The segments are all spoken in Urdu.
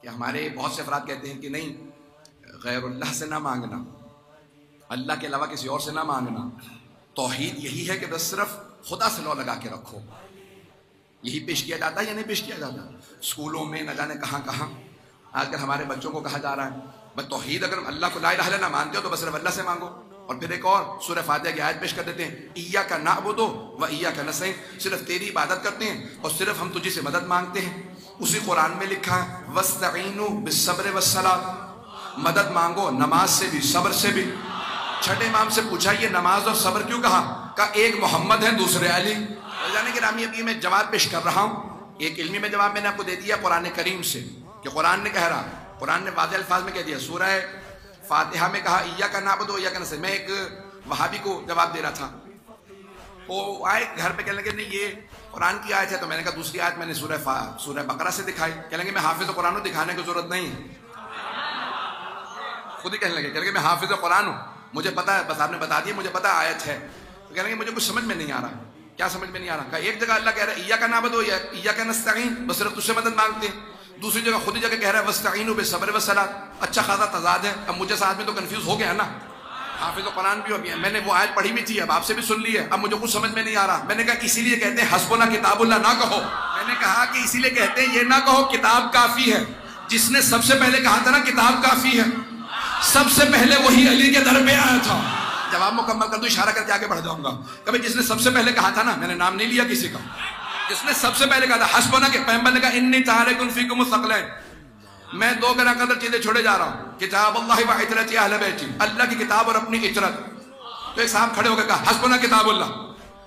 کہ ہمارے بہت سے افراد کہتے ہیں کہ نہیں، غیر اللہ سے نہ مانگنا، اللہ کے علاوہ کسی اور سے نہ مانگنا، توحید یہی ہے کہ بس صرف خدا سے لو لگا کے رکھو. یہی پیش کیا جاتا ہے یا نہیں پیش کیا جاتا؟ اسکولوں میں نہ جانے کہاں کہاں آج کل ہمارے بچوں کو کہا جا رہا ہے بس توحید، اگر اللہ کو لا الہ الا اللہ مانتے ہو تو بس صرف اللہ سے مانگو. اور پھر ایک اور سورہ فاتحہ کی آیت پیش کر دیتے ہیں، ایاک نعبد و ایاک نستعین، صرف تیری عبادت کرتے ہیں اور صرف ہم تجھی سے مدد مانگتے ہیں. اسی قرآن میں لکھا ہے وَاسْتَعِینُوا بِالصَّبْرِ وَالصَّلَاۃِ، مدد مانگو نماز سے بھی صبر سے بھی. چھٹے امام سے پوچھا یہ نماز اور صبر کیوں کہا؟ کہا ایک محمد ہے دوسرے علی. جانے کہ رامی ابھی میں جواب پیش کر رہا ہوں، ایک علمی میں جواب میں نے آپ کو دے دیا قرآن کریم سے کہ قرآن نے کہہ رہا، قرآن نے واضح الفاظ میں کہہ دیا. سورہ فاتحہ میں کہا ایاک نعبد و ایاک نستعین. میں ایک وہابی کو جواب دے رہا تھا، وہ آئے گھر پہ کہنے لگے نہیں یہ قرآن کی آیت ہے، تو میں نے کہا دوسری آیت میں نے سورہ بقرہ سے دکھائی. کہنے لگے میں حافظ قرآن ہوں، دکھانے کی ضرورت نہیں. خود ہی کہنے لگے میں حافظ قرآن ہوں، مجھے پتا ہے، بس آپ نے بتا دیا مجھے پتا آیت ہے. تو کہنے لگے مجھے کچھ سمجھ میں نہیں آ رہا. کیا سمجھ میں نہیں آ رہا؟ کہا ایک جگہ اللہ کہہ رہا ہے ایاک نعبد و ایاک نستعین، بس صرف تجھ سے مدد مانگتے ہیں. دوسری جگہ خود ہی جگہ کہہ رہا ہے واستعینوا بالصبر والصلاۃ. اچھا خاصا تضاد ہے. اب مجھے ساتھ میں تو کنفیوز ہو گیا نا، حافظ قرآن بھی ہو گیا، میں نے وہ آیت پڑھی بھی تھی، اب آپ سے بھی سن لی ہے، اب مجھے کچھ سمجھ میں نہیں آ رہا. میں نے کہا اسی لیے کہتے ہیں حسبنا کتاب اللہ نہ کہو. میں نے کہا کہ اسی لیے کہتے ہیں یہ نہ کہو کتاب کافی ہے. جس نے سب سے پہلے کہا تھا نا کتاب کافی ہے، سب سے پہلے وہی علی کے در پہ آیا تھا. جواب مکمل کر دو، اشارہ کر کے آگے بڑھ جاؤں گا. کبھی جس نے سب سے پہلے کہا تھا نا، میں نے نام نہیں لیا کسی کا، جس نے سب سے پہلے کہا تھا حسبنا کے پیغمبر نے کہا انی تارک فیکم الثقلین، میں دو گنا قدر چیزیں چھوڑے جا رہا ہوں، کتاب اللہ و عترتی اہل بیتی، اللہ کی کتاب اور اپنی عترت. تو ایک صاحب کھڑے ہو کے کہا حسبنا کتاب اللہ،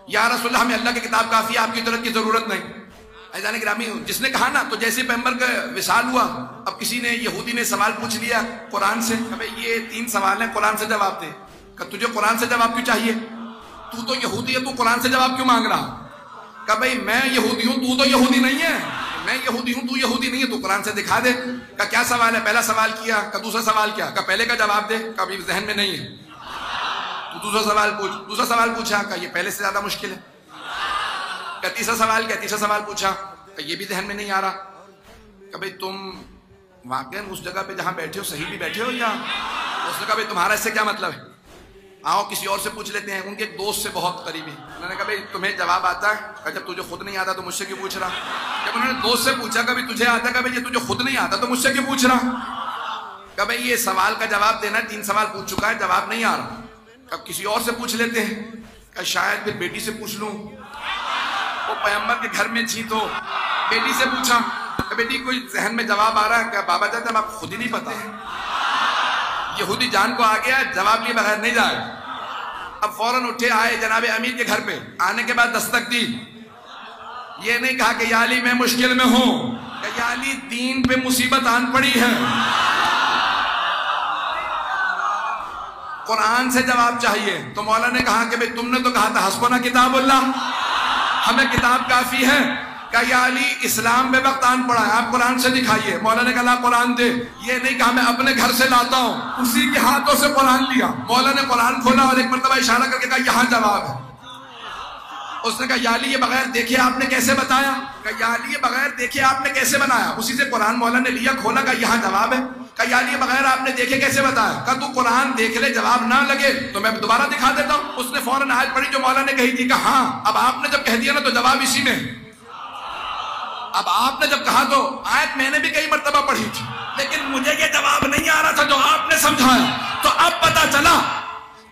یا رسول اللہ ہمیں اللہ کی کتاب کافی ہے، آپ کی عترت کی ضرورت نہیں. عزیزان گرامی جس نے کہا نا، تو جیسے پیغمبر کا وصال ہوا، اب کسی نے یہودی نے سوال پوچھ لیا قرآن سے، کہ یہ 3 سوال ہیں قرآن سے جواب دے. کہ تجھے قرآن سے جواب کیوں چاہیے؟ تو یہودی ہے، تو قرآن سے جواب کیوں مانگ رہا؟ کہ بھئی میں یہودی ہوں، تو یہودی نہیں ہے. میں یہودی ہوں، تو یہودی نہیں ہے، تو قرآن سے دکھا دے. کہ کیا سوال ہے؟ پہلا سوال کیا. کہ دوسرا سوال کیا؟ کہ پہلے کا جواب دے. کہ ابھی ذہن میں نہیں ہے. تو دوسرا سوال پوچھ. دوسرا سوال پوچھا کہ یہ پہلے سے زیادہ مشکل ہے. کہ تیسرا سوال کیا؟ تیسرا سوال پوچھا کہ یہ بھی ذہن میں نہیں آ رہا. کہ بھئی تم واقعاً اس جگہ پہ جہاں بیٹھے ہو صحیح بھی بیٹھے ہو، یا اس نے کہا بھئی تمہارا اس سے کیا مطلب ہے؟ آؤ کسی اور سے پوچھ لیتے ہیں. ان کے ایک دوست سے بہت قریبی. انہوں نے کہا بھئی تمہیں جواب آتا ہے؟ کہ جب تجھے خود نہیں آتا تو مجھ سے کیوں پوچھ رہا؟ جب انہوں نے دوست سے پوچھا کہ تجھے آتا ہے؟ کہ بھئی یہ تجھے خود نہیں آتا تو مجھ سے کیوں پوچھ رہا؟ کہ بھئی یہ سوال کا جواب دینا ہے، 3 سوال پوچھ چکا ہے، جواب نہیں آ رہا. اب کسی اور سے پوچھ لیتے ہیں. کہ شاید پھر بیٹی سے پوچھ لوں، وہ پیغمبر کے گھر میں تھی تو بیٹی سے پوچھا کہ بیٹی کوئی ذہن میں جواب آ رہا ہے؟ کہ بابا جان آپ خود ہی نہیں پتا. یہودی جان کو آ گیا، جواب لیے بغیر نہیں جائے. اب فوراً اٹھے آئے جناب امیر کے گھر پہ. آنے کے بعد دستک دی. یہ نہیں کہا کہ یا علی میں مشکل میں ہوں، کہ یا علی دین پہ مصیبت آن پڑی ہے، قرآن سے جواب چاہیے. تو مولا نے کہا کہ بھئی تم نے تو کہا تھا حسبنا کتاب اللہ، ہمیں کتاب کافی ہے. کہ یا علی اسلام بے وقت آن پڑا ہے، آپ قرآن سے دکھائیے. مولا نے کہا لا قرآن دے. یہ نہیں کہا میں اپنے گھر سے لاتا ہوں، اسی کے ہاتھوں سے قرآن لیا. مولا نے قرآن کھولا اور ایک مرتبہ اشارہ کر کے کہا یہاں جواب ہے. اس نے کہا یا علی یہ بغیر دیکھے آپ نے کیسے بتایا؟ کہ یا علی یہ بغیر دیکھے آپ نے کیسے بنایا؟ اسی سے قرآن مولا نے لیا، کھولا، کہ یہاں جواب ہے. کہ یا علی بغیر آپ نے دیکھے کیسے بتایا؟ کہ تو قرآن دیکھ لے، جواب نہ لگے تو میں دوبارہ دکھا دیتا ہوں. اس نے فوراً آیت پڑھی جو مولا نے کہی تھی. کہ ہاں اب آپ نے جب کہہ دیا نا تو جواب اسی میں. اب آپ نے جب کہا تو آیت میں نے بھی کئی مرتبہ پڑھی تھی، لیکن مجھے یہ جواب نہیں آ رہا تھا جو آپ نے سمجھایا. تو اب پتا چلا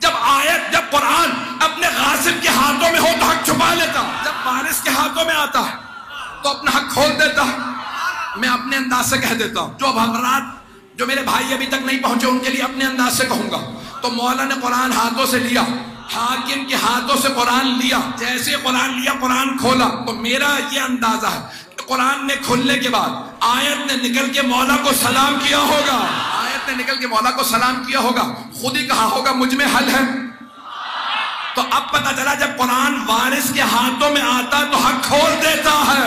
جب قرآن اپنے غاصب کے ہاتھوں میں ہو تو حق چھپا لیتا، جب وارث کے ہاتھوں میں آتا ہے تو اپنا حق کھول دیتا. میں اپنے انداز سے کہہ دیتا ہوں، جو افراد جو میرے بھائی ابھی تک نہیں پہنچے ان کے لیے اپنے انداز سے کہوں گا. تو مولا نے قرآن ہاتھوں سے لیا، حاکم کے ہاتھوں سے قرآن لیا. جیسے قرآن لیا، قرآن کھولا. تو میرا یہ اندازہ ہے کہ قرآن نے کھلنے کے بعد آیت نے نکل کے مولا کو سلام کیا ہوگا. آیت نے نکل کے مولا کو سلام کیا ہوگا، خود ہی کہا ہوگا مجھ میں حل ہے. تو اب پتہ چلا جب قرآن وارث کے ہاتھوں میں آتا ہے تو حق کھول دیتا ہے.